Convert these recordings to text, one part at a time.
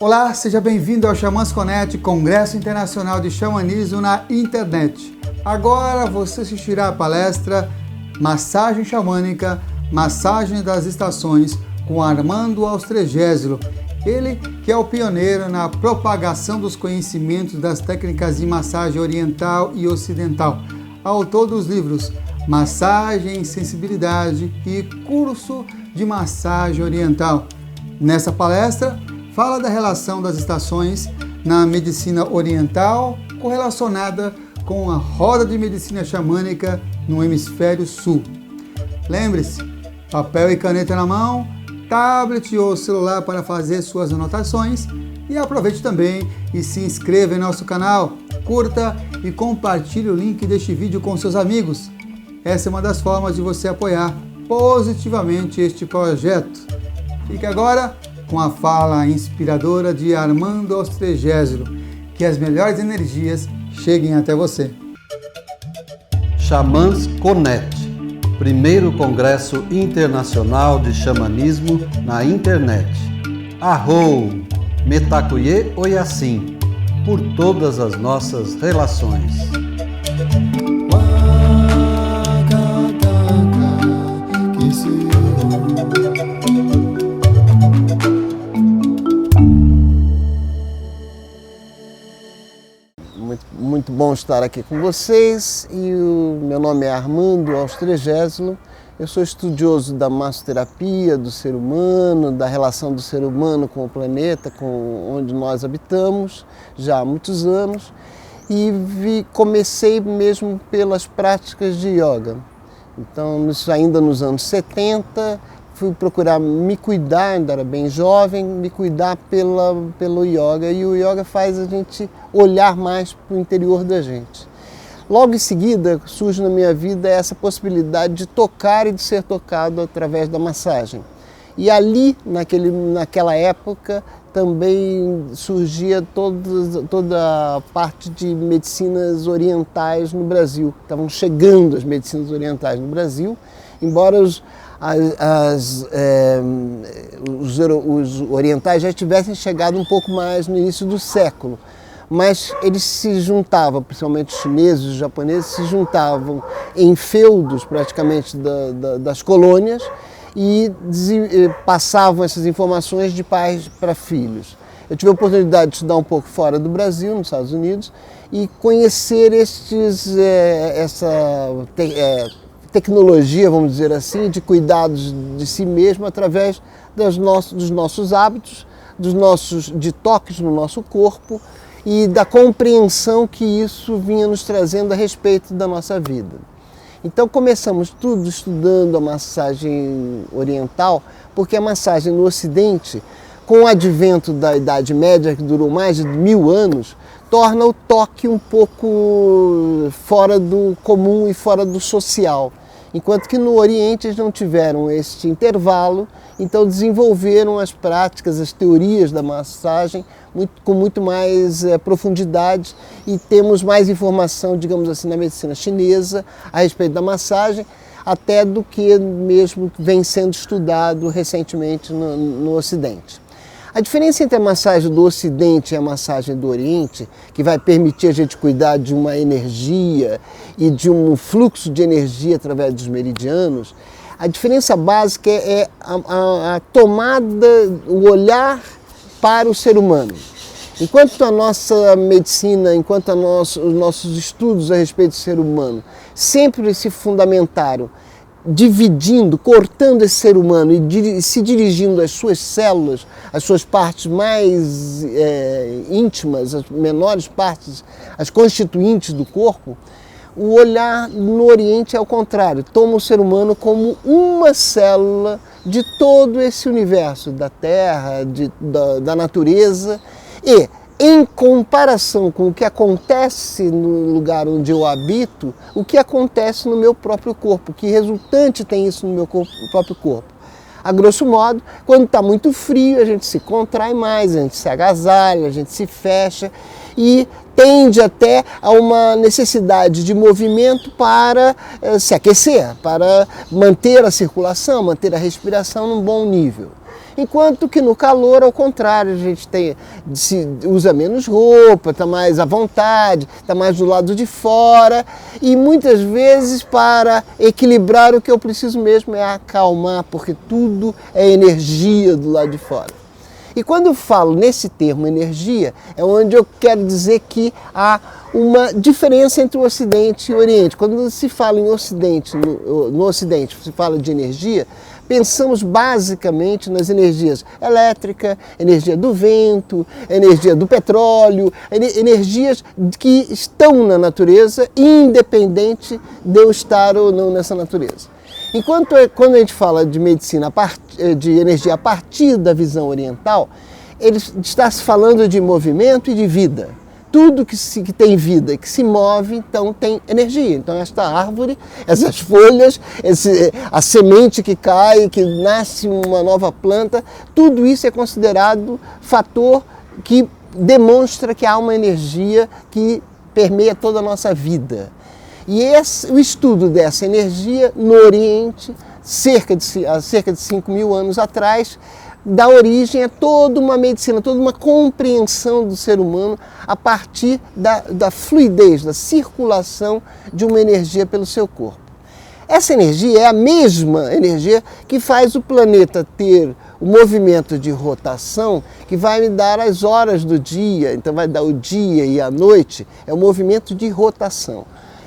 Olá, seja bem-vindo ao Xamãs Connect, Congresso Internacional de Xamanismo na internet. Agora você assistirá a palestra Massagem Xamânica, Massagem das Estações, com Armando Austregésilo. Ele que é o pioneiro na propagação dos conhecimentos das técnicas de massagem oriental e ocidental, autor dos livros Massagem, Sensibilidade e Curso de Massagem Oriental. Nessa palestra, fala da relação das estações na medicina oriental correlacionada com a roda de medicina xamânica no hemisfério sul. Lembre-se, papel e caneta na mão, tablet ou celular para fazer suas anotações e aproveite também e se inscreva em nosso canal, curta e compartilhe o link deste vídeo com seus amigos. Essa é uma das formas de você apoiar positivamente este projeto. Fique agora com a fala inspiradora de Armando Austregésilo. Que as melhores energias cheguem até você. Xamãs Connect, primeiro Congresso Internacional de Xamanismo na internet. Arrou, Metacuye Oyassim, por todas as nossas relações. Muito bom estar aqui com vocês e o meu nome é Armando Austregésilo. Eu sou estudioso da massoterapia, do ser humano, da relação do ser humano com o planeta, com onde nós habitamos, já há muitos anos, e comecei mesmo pelas práticas de yoga. Então, ainda nos anos 70, fui procurar me cuidar, ainda era bem jovem, me cuidar pelo yoga, e o yoga faz a gente olhar mais para o interior da gente. Logo em seguida surge na minha vida essa possibilidade de tocar e de ser tocado através da massagem. E ali, naquela época, também surgia toda a parte de medicinas orientais no Brasil. Estavam chegando as medicinas orientais no Brasil, embora os orientais já tivessem chegado um pouco mais no início do século. Mas eles se juntavam, principalmente os chineses e os japoneses, se juntavam em feudos praticamente das colônias e passavam essas informações de pais para filhos. Eu tive a oportunidade de estudar um pouco fora do Brasil, nos Estados Unidos, e conhecer essa tecnologia, vamos dizer assim, de cuidados de si mesmo através dos nossos hábitos, de toques no nosso corpo e da compreensão que isso vinha nos trazendo a respeito da nossa vida. Então começamos tudo estudando a massagem oriental, porque a massagem no Ocidente, com o advento da Idade Média, que durou mais de 1000 anos, torna o toque um pouco fora do comum e fora do social. Enquanto que no Oriente eles não tiveram este intervalo, então desenvolveram as práticas, as teorias da massagem com muito mais profundidade, e temos mais informação, digamos assim, na medicina chinesa a respeito da massagem, até do que mesmo vem sendo estudado recentemente no Ocidente. A diferença entre a massagem do Ocidente e a massagem do Oriente, que vai permitir a gente cuidar de uma energia e de um fluxo de energia através dos meridianos, a diferença básica é a tomada, o olhar para o ser humano. Enquanto a nossa medicina, enquanto os nossos estudos a respeito do ser humano sempre se fundamentaram dividindo, cortando esse ser humano e se dirigindo às suas células, às suas partes mais íntimas, as menores partes, as constituintes do corpo, o olhar no Oriente é ao contrário, toma o ser humano como uma célula de todo esse universo, da Terra, da natureza, e em comparação com o que acontece no lugar onde eu habito, o que acontece no meu próprio corpo, que resultante tem isso no meu próprio corpo. A grosso modo, quando está muito frio, a gente se contrai mais, a gente se agasalha, a gente se fecha e tende até a uma necessidade de movimento para se aquecer, para manter a circulação, manter a respiração num bom nível. Enquanto que no calor, ao contrário, a gente usa menos roupa, está mais à vontade, está mais do lado de fora, e muitas vezes para equilibrar o que eu preciso mesmo é acalmar, porque tudo é energia do lado de fora. E quando eu falo nesse termo energia, é onde eu quero dizer que há uma diferença entre o Ocidente e o Oriente. Quando se fala em Ocidente, no Ocidente se fala de energia, pensamos basicamente nas energias elétrica, energia do vento, energia do petróleo, energias que estão na natureza, independente de eu estar ou não nessa natureza. Enquanto quando a gente fala de medicina, de energia a partir da visão oriental, ele está se falando de movimento e de vida. Tudo que tem vida, que se move, então tem energia. Então esta árvore, essas folhas, a semente que cai, que nasce uma nova planta, tudo isso é considerado fator que demonstra que há uma energia que permeia toda a nossa vida. E o estudo dessa energia no Oriente, há cerca de 5.000 anos atrás, dá origem a toda uma medicina, toda uma compreensão do ser humano a partir da fluidez, da circulação de uma energia pelo seu corpo. Essa energia é a mesma energia que faz o planeta ter o movimento de rotação que vai me dar as horas do dia, então vai dar o dia e a noite, é o movimento de rotação.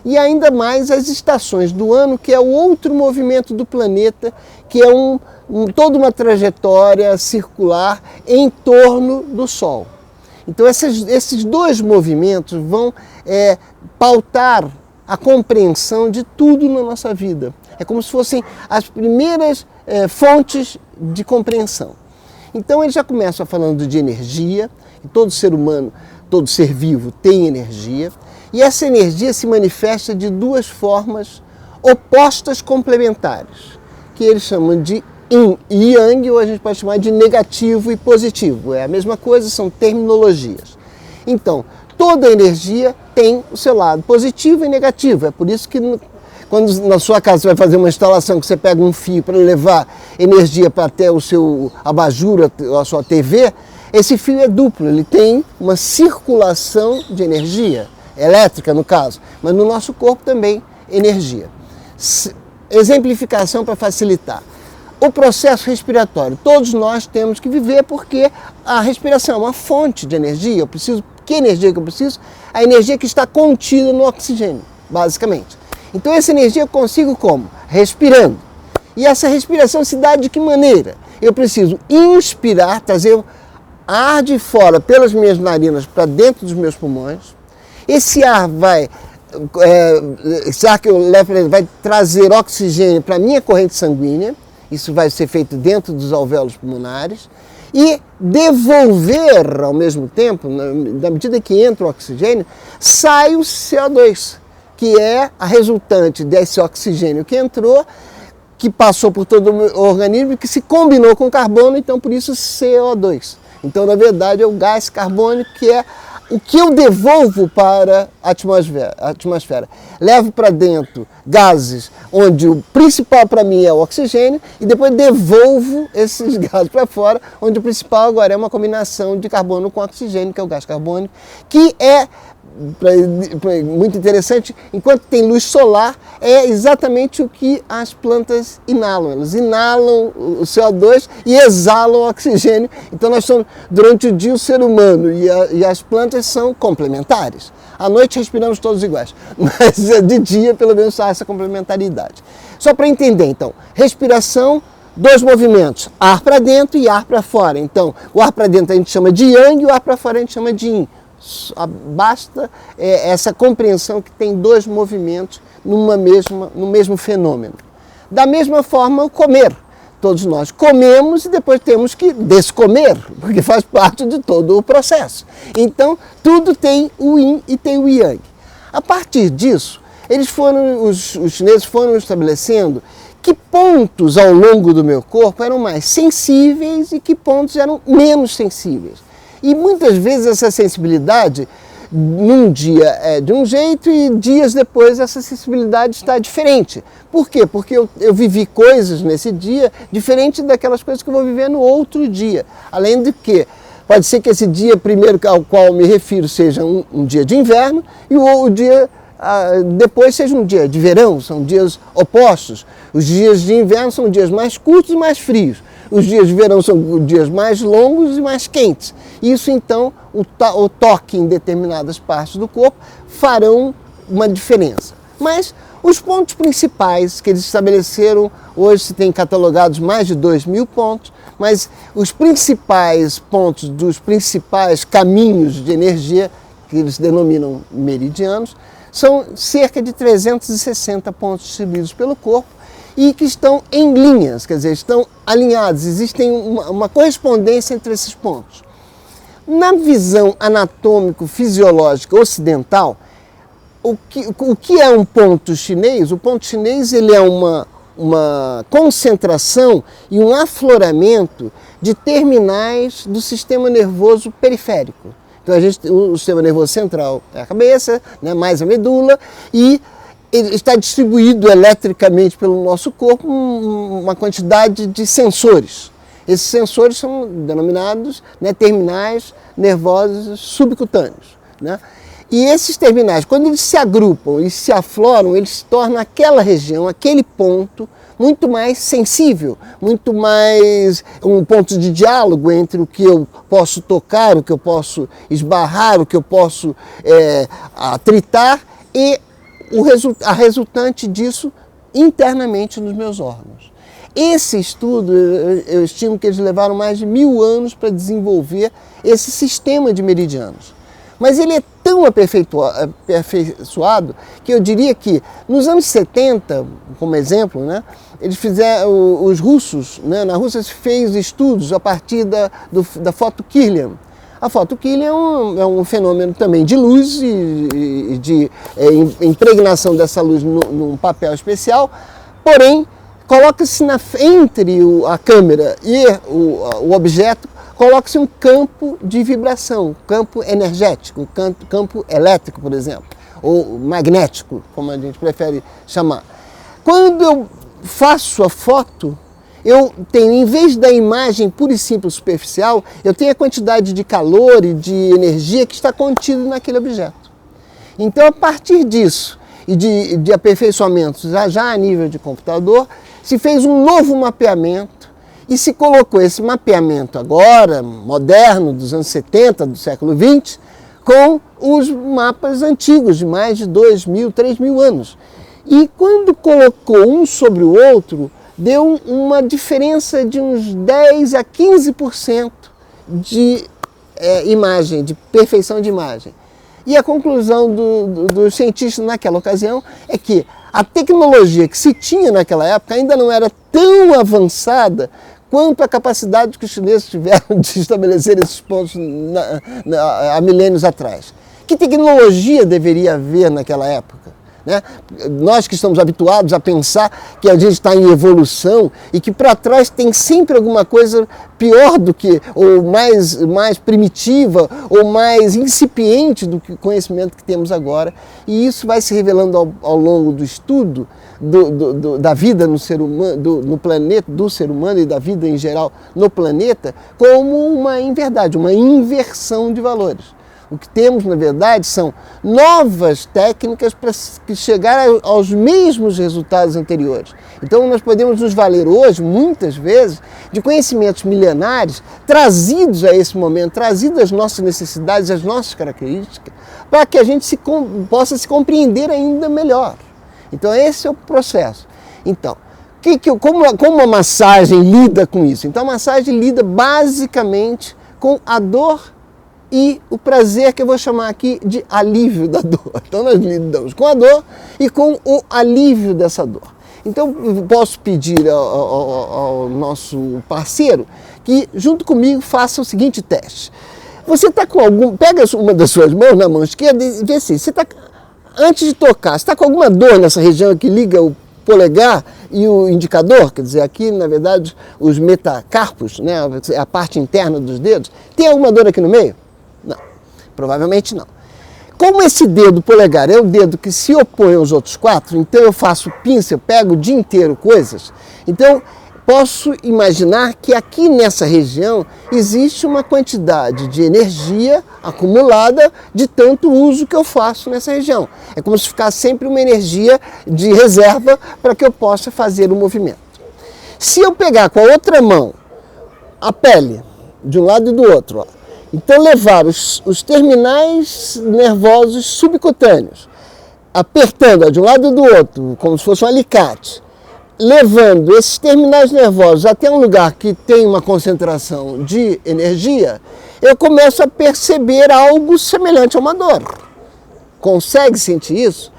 E ainda mais as estações do ano, que é o outro movimento do planeta, que é toda uma trajetória circular em torno do Sol. Então esses dois movimentos vão pautar a compreensão de tudo na nossa vida. É como se fossem as primeiras fontes de compreensão. Então eles já começam falando de energia, e todo ser humano, todo ser vivo tem energia, e essa energia se manifesta de duas formas opostas complementares, que eles chamam de Yin e Yang, ou a gente pode chamar de negativo e positivo. É a mesma coisa, são terminologias. Então, toda energia tem o seu lado positivo e negativo. É por isso que quando na sua casa você vai fazer uma instalação que você pega um fio para levar energia para até o seu abajur, a sua TV, esse fio é duplo, ele tem uma circulação de energia, elétrica no caso, mas no nosso corpo também energia. Exemplificação para facilitar. O processo respiratório, todos nós temos que viver porque a respiração é uma fonte de energia. Eu preciso, que energia que eu preciso? A energia que está contida no oxigênio, basicamente. Então essa energia eu consigo como? Respirando. E essa respiração se dá de que maneira? Eu preciso inspirar, trazer ar de fora pelas minhas narinas para dentro dos meus pulmões. Esse ar que eu levo para ele vai trazer oxigênio para a minha corrente sanguínea. Isso vai ser feito dentro dos alvéolos pulmonares. E devolver ao mesmo tempo, na medida que entra o oxigênio, sai o CO2, que é a resultante desse oxigênio que entrou, que passou por todo o organismo, que se combinou com o carbono, então por isso CO2. Então, na verdade, é o gás carbônico que é o que eu devolvo para a atmosfera. Levo para dentro gases, onde o principal para mim é o oxigênio, e depois devolvo esses gases para fora, onde o principal agora é uma combinação de carbono com oxigênio, que é o gás carbônico, que é muito interessante, enquanto tem luz solar, é exatamente o que as plantas inalam. Elas inalam o CO2 e exalam o oxigênio. Então nós somos, durante o dia, o ser humano e as plantas são complementares. À noite respiramos todos iguais, mas de dia pelo menos há essa complementaridade. Só para entender então, respiração, dois movimentos, ar para dentro e ar para fora. Então o ar para dentro a gente chama de Yang e o ar para fora a gente chama de Yin. Basta essa compreensão que tem dois movimentos no mesmo fenômeno. Da mesma forma, o comer. Todos nós comemos e depois temos que descomer, porque faz parte de todo o processo. Então, tudo tem o Yin e tem o Yang. A partir disso, os chineses foram estabelecendo que pontos ao longo do meu corpo eram mais sensíveis e que pontos eram menos sensíveis. E muitas vezes essa sensibilidade num dia é de um jeito e dias depois essa sensibilidade está diferente. Por quê? Porque eu vivi coisas nesse dia diferente daquelas coisas que eu vou viver no outro dia. Além de que pode ser que esse dia primeiro ao qual eu me refiro seja um dia de inverno e o dia depois seja um dia de verão, são dias opostos. Os dias de inverno são dias mais curtos e mais frios. Os dias de verão são dias mais longos e mais quentes. Isso então, o toque em determinadas partes do corpo farão uma diferença. Mas os pontos principais que eles estabeleceram, hoje se tem catalogados mais de 2.000 pontos, mas os principais pontos dos principais caminhos de energia, que eles denominam meridianos, são cerca de 360 pontos distribuídos pelo corpo e que estão em linhas, quer dizer, estão alinhados, existem uma correspondência entre esses pontos. Na visão anatômico-fisiológica ocidental, o que é um ponto chinês? O ponto chinês ele é uma concentração e um afloramento de terminais do sistema nervoso periférico. Então o sistema nervoso central é a cabeça, né, mais a medula, e ele está distribuído eletricamente pelo nosso corpo uma quantidade de sensores. Esses sensores são denominados, né, terminais nervosos subcutâneos, né? E esses terminais, quando eles se agrupam e se afloram, eles se tornam aquela região, aquele ponto, muito mais sensível, muito mais um ponto de diálogo entre o que eu posso tocar, o que eu posso esbarrar, o que eu posso atritar e a resultante disso internamente nos meus órgãos. Esse estudo, eu estimo que eles levaram mais de 1000 anos para desenvolver esse sistema de meridianos. Mas ele é tão aperfeiçoado que eu diria que nos anos 70, como exemplo, né, eles fizeram, os russos, né, na Rússia se fez estudos a partir da foto Kirlian. A foto Kirlian é um fenômeno também de luz e de impregnação dessa luz num papel especial, porém coloca-se entre a câmera e o objeto, coloca-se um campo de vibração, campo energético, campo elétrico, por exemplo, ou magnético, como a gente prefere chamar. Quando eu faço a foto, eu tenho, em vez da imagem pura e simples superficial, eu tenho a quantidade de calor e de energia que está contido naquele objeto. Então, a partir disso e de aperfeiçoamentos já a nível de computador, se fez um novo mapeamento e se colocou esse mapeamento agora, moderno, dos anos 70, do século XX, com os mapas antigos, de mais de 2.000, 3.000 anos. E quando colocou um sobre o outro, deu uma diferença de uns 10 a 15% de imagem, de perfeição de imagem. E a conclusão dos cientistas naquela ocasião é que a tecnologia que se tinha naquela época ainda não era tão avançada quanto a capacidade que os chineses tiveram de estabelecer esses pontos há milênios atrás. Que tecnologia deveria haver naquela época? Né? Nós que estamos habituados a pensar que a gente está em evolução e que para trás tem sempre alguma coisa pior do que, ou mais primitiva, ou mais incipiente do que o conhecimento que temos agora. E isso vai se revelando ao longo do estudo da vida no ser humano, no planeta, do ser humano e da vida em geral no planeta, como uma inverdade, uma inversão de valores. O que temos, na verdade, são novas técnicas para chegar aos mesmos resultados anteriores. Então, nós podemos nos valer hoje, muitas vezes, de conhecimentos milenares trazidos a esse momento, trazidos às nossas necessidades, às nossas características, para que a gente possa se compreender ainda melhor. Então, esse é o processo. Então, como a massagem lida com isso? Então, a massagem lida basicamente com a dor e o prazer, que eu vou chamar aqui de alívio da dor. Então nós lidamos com a dor e com o alívio dessa dor. Então eu posso pedir ao nosso parceiro que junto comigo faça o seguinte teste. Você está com pega uma das suas mãos na mão esquerda e vê assim, você está, antes de tocar, você está com alguma dor nessa região que liga o polegar e o indicador, quer dizer, aqui na verdade os metacarpos, né, a parte interna dos dedos, tem alguma dor aqui no meio? Não, provavelmente não. Como esse dedo polegar é o dedo que se opõe aos outros 4, então eu faço pinça, eu pego o dia inteiro coisas, então posso imaginar que aqui nessa região existe uma quantidade de energia acumulada de tanto uso que eu faço nessa região. É como se ficasse sempre uma energia de reserva para que eu possa fazer o movimento. Se eu pegar com a outra mão a pele, de um lado e do outro, ó, então levar os terminais nervosos subcutâneos, apertando de um lado e do outro, como se fosse um alicate, levando esses terminais nervosos até um lugar que tem uma concentração de energia, eu começo a perceber algo semelhante a uma dor. Consegue sentir isso?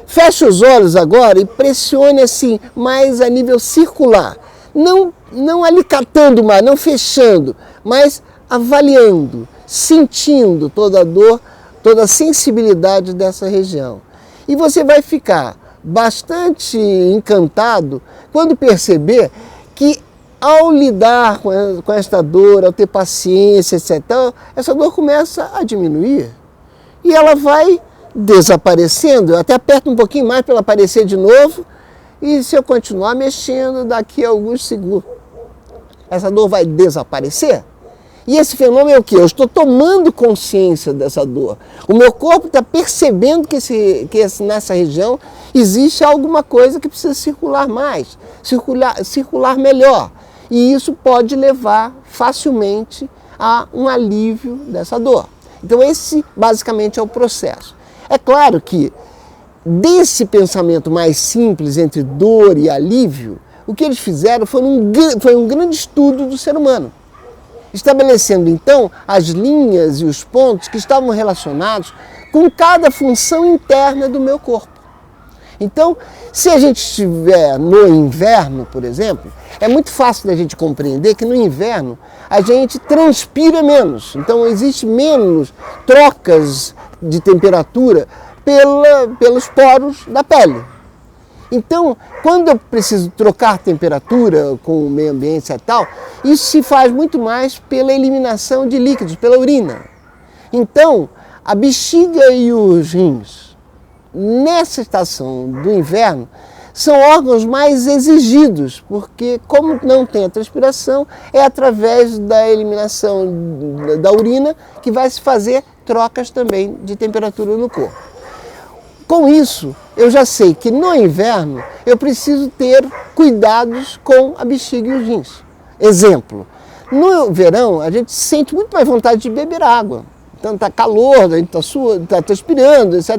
Feche os olhos agora e pressione assim, mais a nível circular. Não alicatando mais, não fechando, mas avaliando, sentindo toda a dor, toda a sensibilidade dessa região. E você vai ficar bastante encantado quando perceber que ao lidar com esta dor, ao ter paciência, etc., essa dor começa a diminuir e ela vai desaparecendo. Eu até aperto um pouquinho mais para ela aparecer de novo e se eu continuar mexendo, daqui a alguns segundos, essa dor vai desaparecer. E esse fenômeno é o quê? Eu estou tomando consciência dessa dor. O meu corpo está percebendo que nessa região existe alguma coisa que precisa circular mais, circular melhor. E isso pode levar facilmente a um alívio dessa dor. Então esse basicamente é o processo. É claro que desse pensamento mais simples entre dor e alívio, o que eles fizeram foi um grande estudo do ser humano, estabelecendo então as linhas e os pontos que estavam relacionados com cada função interna do meu corpo. Então, se a gente estiver no inverno, por exemplo, é muito fácil da gente compreender que no inverno a gente transpira menos. Então, existe menos trocas de temperatura pelos poros da pele. Então, quando eu preciso trocar temperatura com o meio ambiente e tal, isso se faz muito mais pela eliminação de líquidos, pela urina. Então, a bexiga e os rins, nessa estação do inverno, são órgãos mais exigidos, porque como não tem a transpiração, é através da eliminação da urina que vai se fazer trocas também de temperatura no corpo. Com isso, eu já sei que no inverno eu preciso ter cuidados com a bexiga e os rins. Exemplo, no verão a gente sente muito mais vontade de beber água. Então está calor, a gente está transpirando, etc.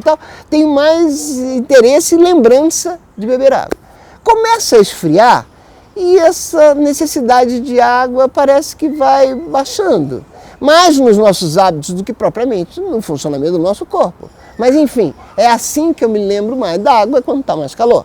Tem mais interesse e lembrança de beber água. Começa a esfriar e essa necessidade de água parece que vai baixando. Mais nos nossos hábitos do que propriamente no funcionamento do nosso corpo. Mas enfim, é assim que eu me lembro mais da água quando está mais calor.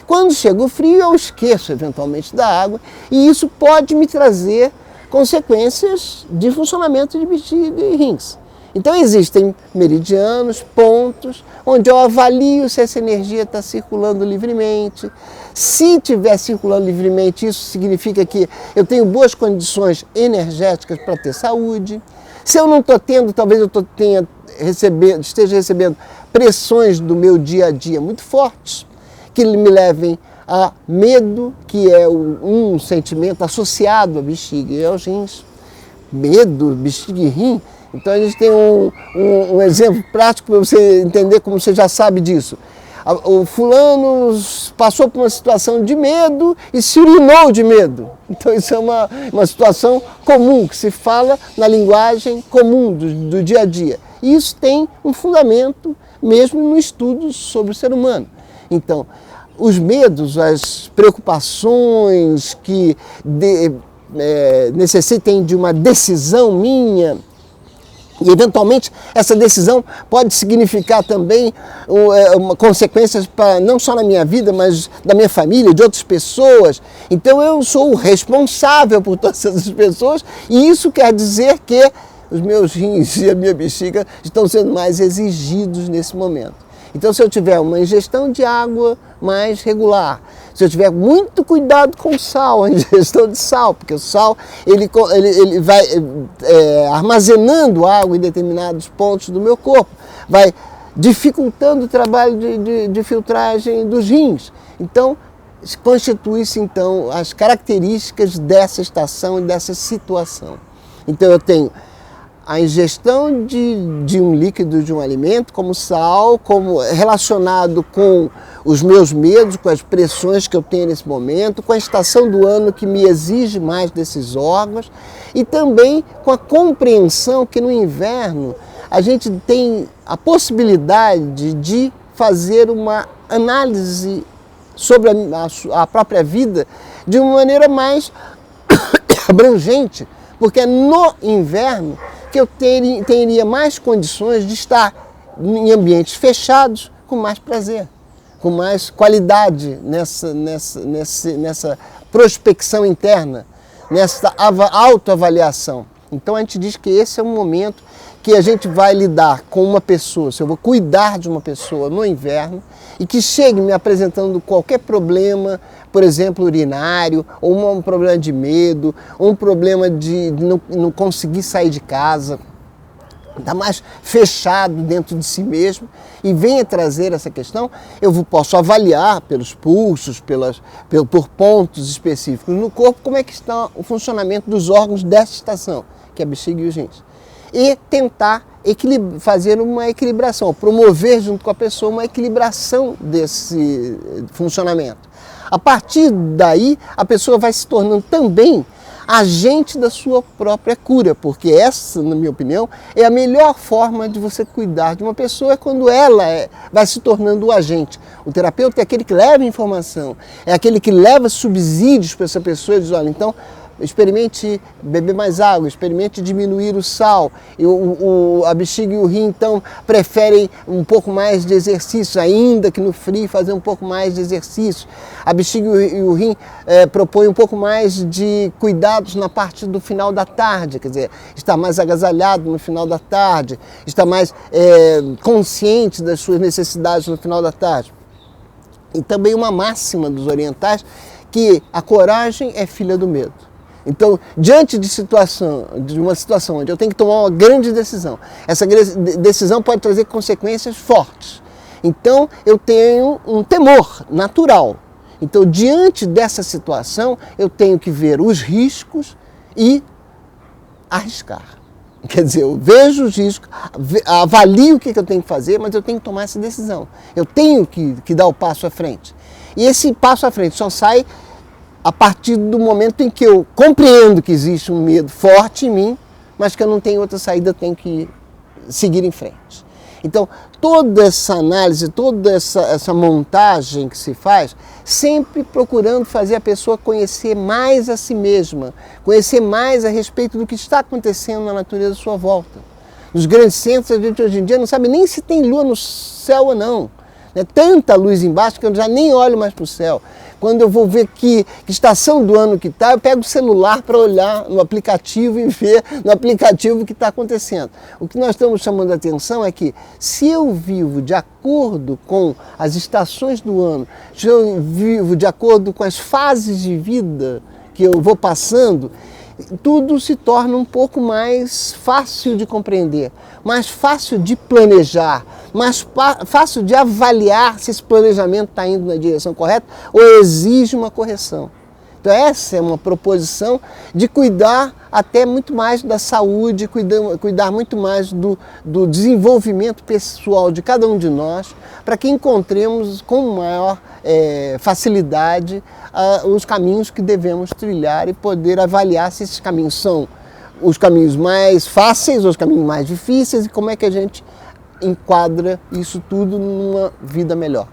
Quando chega o frio, eu esqueço eventualmente da água e isso pode me trazer consequências de funcionamento de bexiga e rins. Então existem meridianos, pontos, onde eu avalio se essa energia está circulando livremente. Se estiver circulando livremente, isso significa que eu tenho boas condições energéticas para ter saúde. Se eu não estou tendo, talvez eu esteja recebendo pressões do meu dia a dia muito fortes, que me levem a medo, que é um sentimento associado à bexiga e aos rins. Medo, bexiga e rim. Então a gente tem um exemplo prático para você entender como você já sabe disso. O fulano passou por uma situação de medo e se urinou de medo. Então isso é uma situação comum, que se fala na linguagem comum do dia a dia. E isso tem um fundamento mesmo no estudo sobre o ser humano. Então, os medos, as preocupações que necessitem de uma decisão minha, e eventualmente essa decisão pode significar também consequências não só na minha vida, mas da minha família, de outras pessoas. Então eu sou o responsável por todas essas pessoas e isso quer dizer que os meus rins e a minha bexiga estão sendo mais exigidos nesse momento. Então se eu tiver uma ingestão de água mais regular, se eu tiver muito cuidado com o sal, a ingestão de sal, porque o sal ele vai armazenando água em determinados pontos do meu corpo, vai dificultando o trabalho de filtragem dos rins. Então, constitui-se então as características dessa estação e dessa situação. Então eu tenho a ingestão de um líquido, de um alimento, como sal, como relacionado com os meus medos, com as pressões que eu tenho nesse momento, com a estação do ano que me exige mais desses órgãos, e também com a compreensão que no inverno a gente tem a possibilidade de fazer uma análise sobre a própria vida de uma maneira mais abrangente, porque é no inverno que eu teria mais condições de estar em ambientes fechados com mais prazer, com mais qualidade nessa prospecção interna, nessa autoavaliação. Então a gente diz que esse é um momento que a gente vai lidar com uma pessoa, se eu vou cuidar de uma pessoa no inverno e que chegue me apresentando qualquer problema, por exemplo, urinário, ou um problema de medo, ou um problema de não conseguir sair de casa, está mais fechado dentro de si mesmo e venha trazer essa questão, posso avaliar pelos pulsos, por pontos específicos no corpo, como é que está o funcionamento dos órgãos dessa estação, que é a bexiga e os rins. E tentar fazer uma equilibração, promover junto com a pessoa uma equilibração desse funcionamento. A partir daí, a pessoa vai se tornando também agente da sua própria cura, porque essa, na minha opinião, é a melhor forma de você cuidar de uma pessoa, é quando ela vai se tornando o agente. O terapeuta é aquele que leva informação, é aquele que leva subsídios para essa pessoa e diz, olha, então, experimente beber mais água, experimente diminuir o sal. A bexiga e o rim, então, preferem um pouco mais de exercício, ainda que no frio fazer um pouco mais de exercício. A bexiga e o rim propõem um pouco mais de cuidados na parte do final da tarde, quer dizer, estar mais agasalhado no final da tarde, estar mais consciente das suas necessidades no final da tarde. E também uma máxima dos orientais, que a coragem é filha do medo. Então, diante de uma situação onde eu tenho que tomar uma grande decisão, essa decisão pode trazer consequências fortes. Então, eu tenho um temor natural. Então, diante dessa situação, eu tenho que ver os riscos e arriscar. Quer dizer, eu vejo os riscos, avalio o que eu tenho que fazer, mas eu tenho que tomar essa decisão. Eu tenho que dar o passo à frente. E esse passo à frente só sai a partir do momento em que eu compreendo que existe um medo forte em mim, mas que eu não tenho outra saída, eu tenho que seguir em frente. Então, toda essa análise, toda essa montagem que se faz, sempre procurando fazer a pessoa conhecer mais a si mesma, conhecer mais a respeito do que está acontecendo na natureza à sua volta. Nos grandes centros, a gente hoje em dia não sabe nem se tem lua no céu ou não. É tanta luz embaixo que eu já nem olho mais para o céu. Quando eu vou ver que estação do ano que está, eu pego o celular para olhar no aplicativo e ver no aplicativo o que está acontecendo. O que nós estamos chamando a atenção é que se eu vivo de acordo com as estações do ano, se eu vivo de acordo com as fases de vida que eu vou passando, tudo se torna um pouco mais fácil de compreender, mais fácil de planejar, mais fácil de avaliar se esse planejamento está indo na direção correta ou exige uma correção. Então essa é uma proposição de cuidar até muito mais da saúde, cuidar muito mais do desenvolvimento pessoal de cada um de nós, para que encontremos com maior facilidade os caminhos que devemos trilhar e poder avaliar se esses caminhos são os caminhos mais fáceis ou os caminhos mais difíceis e como é que a gente enquadra isso tudo numa vida melhor.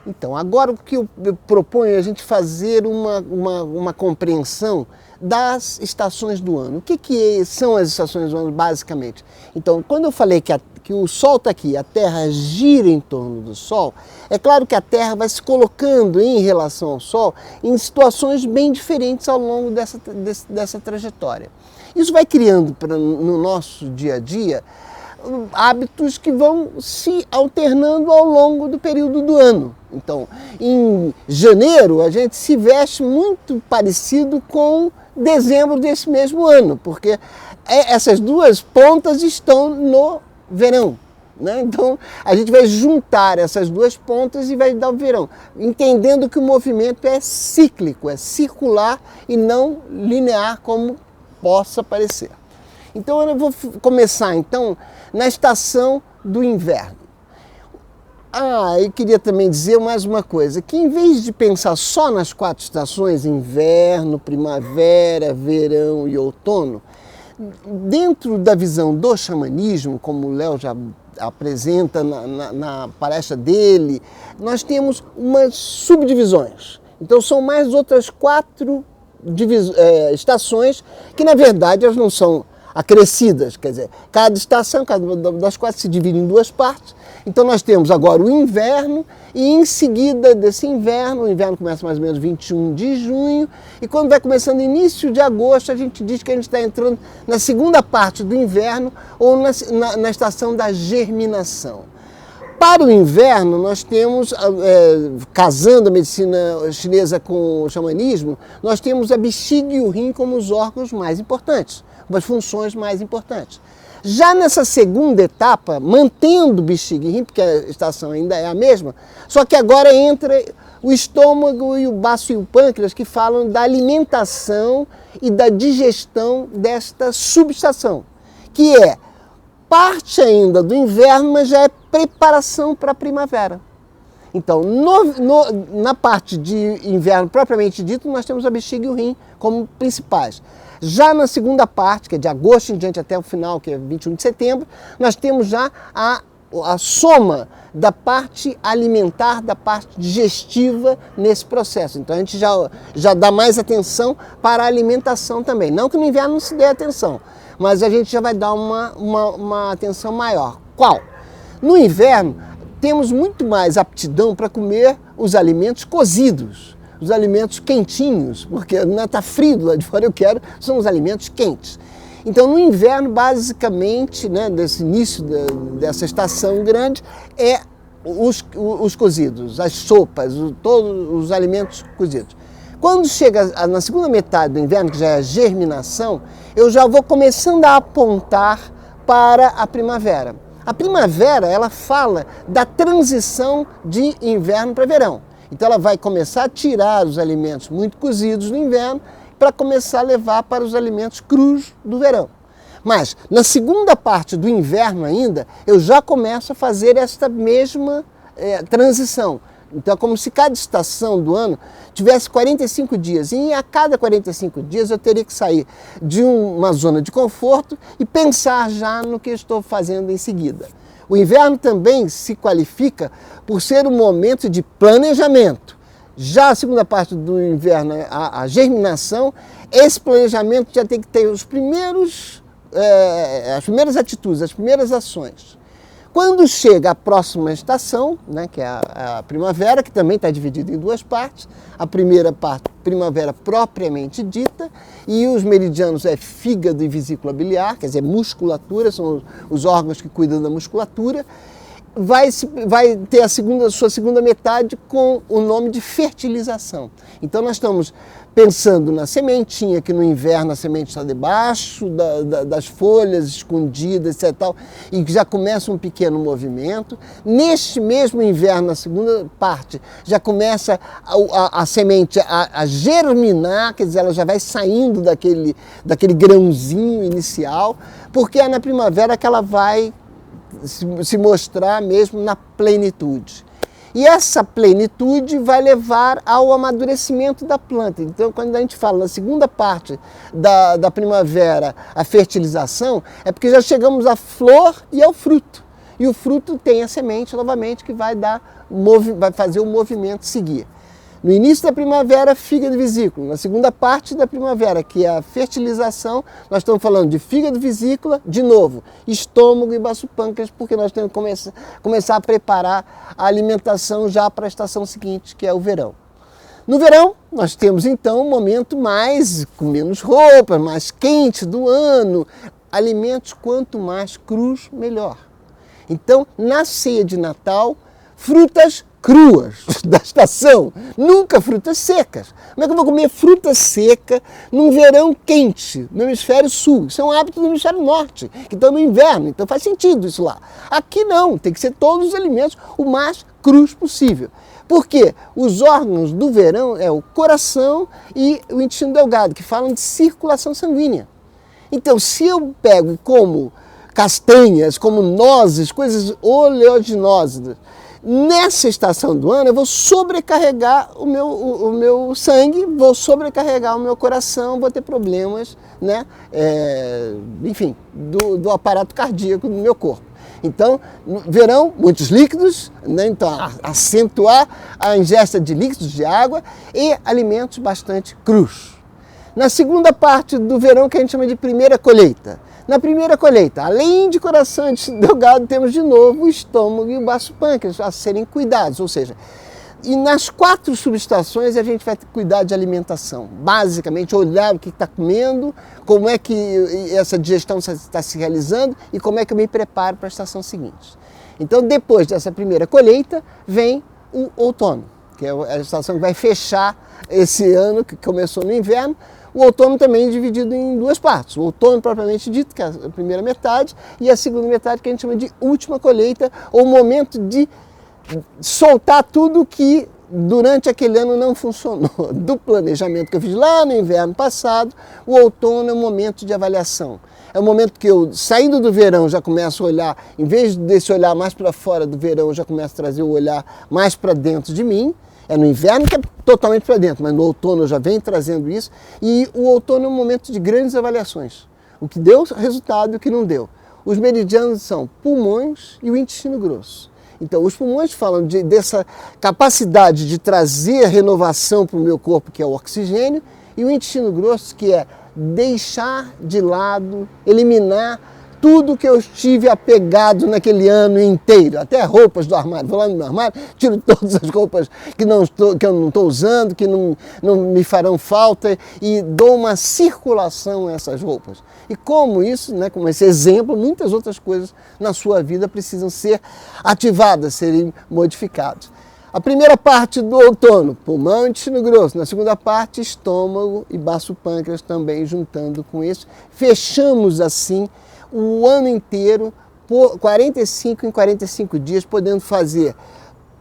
Então, agora o que eu proponho é a gente fazer uma compreensão das estações do ano. O que são as estações do ano, basicamente? Então, quando eu falei que o Sol está aqui, a Terra gira em torno do Sol, é claro que a Terra vai se colocando em relação ao Sol em situações bem diferentes ao longo dessa trajetória. Isso vai criando no nosso dia a dia hábitos que vão se alternando ao longo do período do ano. Então, em janeiro, a gente se veste muito parecido com dezembro desse mesmo ano, porque essas duas pontas estão no verão. né? Então, a gente vai juntar essas duas pontas e vai dar o verão, entendendo que o movimento é cíclico, é circular e não linear como possa parecer. Então, eu vou começar então na estação do inverno. Eu queria também dizer mais uma coisa, que em vez de pensar só nas 4 estações, inverno, primavera, verão e outono, dentro da visão do xamanismo, como o Léo já apresenta na palestra dele, nós temos umas subdivisões. Então são mais outras 4 estações que na verdade elas não são acrescidas, quer dizer, cada estação, cada das 4 se divide em 2 partes. Então nós temos agora o inverno e em seguida desse inverno, o inverno começa mais ou menos 21 de junho e quando vai começando início de agosto a gente diz que a gente está entrando na segunda parte do inverno ou na estação da germinação. Para o inverno nós temos, casando a medicina chinesa com o xamanismo, nós temos a bexiga e o rim como os órgãos mais importantes, como as funções mais importantes. Já nessa segunda etapa, mantendo bexiga e rim, porque a estação ainda é a mesma, só que agora entra o estômago e o baço e o pâncreas que falam da alimentação e da digestão desta subestação, que é parte ainda do inverno, mas já é preparação para a primavera. Então, na parte de inverno propriamente dito, nós temos a bexiga e o rim como principais. Já na segunda parte, que é de agosto em diante até o final, que é 21 de setembro, nós temos já a soma da parte alimentar, da parte digestiva nesse processo. Então a gente já dá mais atenção para a alimentação também. Não que no inverno não se dê atenção, mas a gente já vai dar uma atenção maior. Qual? No inverno, temos muito mais aptidão para comer os alimentos cozidos, os alimentos quentinhos, porque não está frio do lado de fora, são os alimentos quentes. Então, no inverno, basicamente, né, desse início dessa estação grande, é os cozidos, as sopas, todos os alimentos cozidos. Quando chega na segunda metade do inverno, que já é a germinação, eu já vou começando a apontar para a primavera. A primavera, ela fala da transição de inverno para verão. Então ela vai começar a tirar os alimentos muito cozidos no inverno para começar a levar para os alimentos crus do verão. Mas na segunda parte do inverno ainda, eu já começo a fazer esta mesma transição. Então é como se cada estação do ano tivesse 45 dias e a cada 45 dias eu teria que sair de uma zona de conforto e pensar já no que estou fazendo em seguida. O inverno também se qualifica por ser um momento de planejamento. Já a segunda parte do inverno, a germinação, esse planejamento já tem que ter as primeiras atitudes, as primeiras ações. Quando chega a próxima estação, né, que é a primavera, que também está dividida em 2 partes, a primeira parte, primavera propriamente dita, e os meridianos é fígado e vesícula biliar, quer dizer, musculatura, são os órgãos que cuidam da musculatura, vai ter a sua segunda metade com o nome de fertilização. Então nós estamos pensando na sementinha, que no inverno a semente está debaixo das folhas, escondidas, etc. E que já começa um pequeno movimento. Neste mesmo inverno, na segunda parte, já começa a semente a germinar, quer dizer, ela já vai saindo daquele grãozinho inicial, porque é na primavera que ela vai se mostrar mesmo na plenitude. E essa plenitude vai levar ao amadurecimento da planta. Então, quando a gente fala na segunda parte da primavera, a fertilização, é porque já chegamos à flor e ao fruto. E o fruto tem a semente, novamente, que vai fazer o movimento seguir. No início da primavera, fígado e vesícula. Na segunda parte da primavera, que é a fertilização, nós estamos falando de fígado e vesícula, de novo, estômago e baço pâncreas, porque nós temos que começar a preparar a alimentação já para a estação seguinte, que é o verão. No verão, nós temos então um momento com menos roupa, mais quente do ano. Alimentos quanto mais crus, melhor. Então, na ceia de Natal, frutas cruas da estação, nunca frutas secas. Como é que eu vou comer fruta seca num verão quente, no hemisfério sul? Isso é um hábito do hemisfério norte, que está no inverno, então faz sentido isso lá. Aqui não, tem que ser todos os alimentos o mais crus possível. Porque os órgãos do verão é o coração e o intestino delgado, que falam de circulação sanguínea. Então, se eu pego como castanhas, como nozes, coisas oleaginosas, nessa estação do ano eu vou sobrecarregar o meu sangue, vou sobrecarregar o meu coração, vou ter problemas, né? Enfim, do aparato cardíaco do meu corpo. Então, no verão, muitos líquidos, né? Então acentuar a ingesta de líquidos, de água e alimentos bastante crus. Na segunda parte do verão, que a gente chama de primeira colheita. Na primeira colheita, além de coração e intestino delgado, temos de novo o estômago e o baço pâncreas a serem cuidados, ou seja, e nas 4 subestações a gente vai cuidar de alimentação, basicamente olhar o que está comendo, como é que essa digestão está se realizando e como é que eu me preparo para a estação seguinte. Então, depois dessa primeira colheita, vem o outono, que é a estação que vai fechar esse ano, que começou no inverno. O outono também é dividido em 2 partes. O outono propriamente dito, que é a primeira metade, e a segunda metade, que a gente chama de última colheita, ou momento de soltar tudo que durante aquele ano não funcionou. Do planejamento que eu fiz lá no inverno passado, o outono é um momento de avaliação. É um momento que eu, saindo do verão, já começo a olhar, em vez desse olhar mais para fora do verão, eu já começo a trazer o olhar mais para dentro de mim. É no inverno que é totalmente para dentro, mas no outono eu já venho trazendo isso. E o outono é um momento de grandes avaliações. O que deu resultado e o que não deu. Os meridianos são pulmões e o intestino grosso. Então, os pulmões falam dessa capacidade de trazer renovação para o meu corpo, que é o oxigênio, e o intestino grosso, que é deixar de lado, eliminar tudo que eu estive apegado naquele ano inteiro, até roupas do armário. Vou lá no meu armário, tiro todas as roupas que eu não estou usando, que não me farão falta, e dou uma circulação a essas roupas. E como isso, né, como esse exemplo, muitas outras coisas na sua vida precisam ser ativadas, serem modificadas. A primeira parte do outono, pulmão e intestino grosso. Na segunda parte, estômago e baço pâncreas também juntando com isso. Fechamos assim o ano inteiro, por 45 em 45 dias, podendo fazer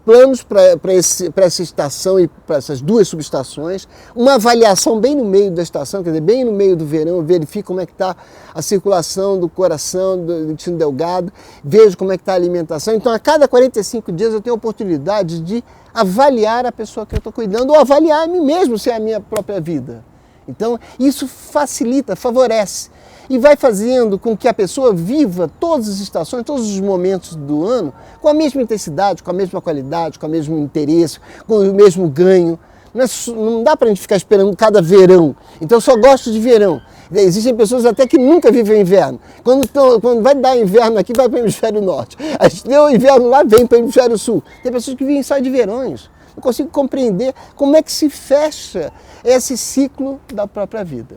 planos para essa estação e para essas 2 subestações, uma avaliação bem no meio da estação, quer dizer, bem no meio do verão, eu verifico como é que está a circulação do coração, do intestino delgado, vejo como é que está a alimentação. Então, a cada 45 dias eu tenho a oportunidade de avaliar a pessoa que eu estou cuidando ou avaliar a mim mesmo, se é a minha própria vida. Então, isso facilita, favorece. E vai fazendo com que a pessoa viva todas as estações, todos os momentos do ano com a mesma intensidade, com a mesma qualidade, com o mesmo interesse, com o mesmo ganho. Não dá para a gente ficar esperando cada verão. Então eu só gosto de verão. Existem pessoas até que nunca vivem inverno. Quando vai dar inverno aqui, vai para o hemisfério norte. A gente deu inverno lá, vem para o hemisfério sul. Tem pessoas que vivem só de verões. Não consigo compreender como é que se fecha esse ciclo da própria vida.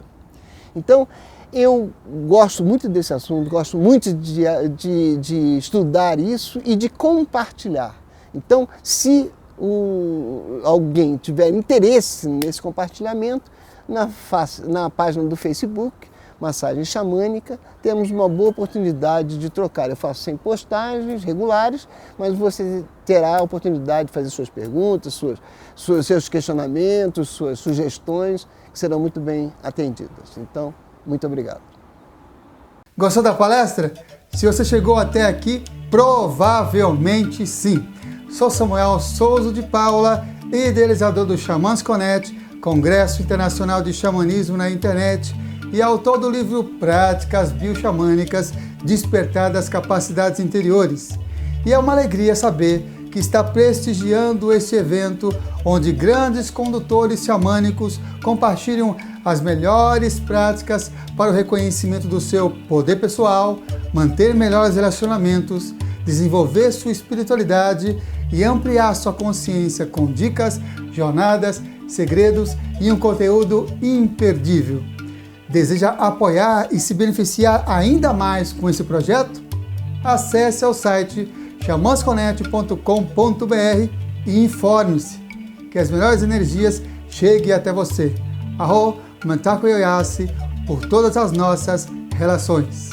Então, eu gosto muito desse assunto, gosto muito de estudar isso e de compartilhar. Então, se alguém tiver interesse nesse compartilhamento, na página do Facebook, Massagem Xamânica, temos uma boa oportunidade de trocar. Eu faço 100 postagens regulares, mas você terá a oportunidade de fazer suas perguntas, seus questionamentos, suas sugestões, que serão muito bem atendidas. Então, muito obrigado. Gostou da palestra? Se você chegou até aqui, provavelmente sim. Sou Samuel Souza de Paula, idealizador do Xamãs Connect, Congresso Internacional de Xamanismo na Internet, e autor do livro Práticas Bioxamânicas, Despertar das Capacidades Interiores. E é uma alegria saber que está prestigiando este evento, onde grandes condutores xamânicos compartilham as melhores práticas para o reconhecimento do seu poder pessoal, manter melhores relacionamentos, desenvolver sua espiritualidade e ampliar sua consciência com dicas, jornadas, segredos e um conteúdo imperdível. Deseja apoiar e se beneficiar ainda mais com esse projeto? Acesse ao site xamansconnect.com.br e informe-se, que as melhores energias cheguem até você. Arro, Mentaku Yoyasi, por todas as nossas relações.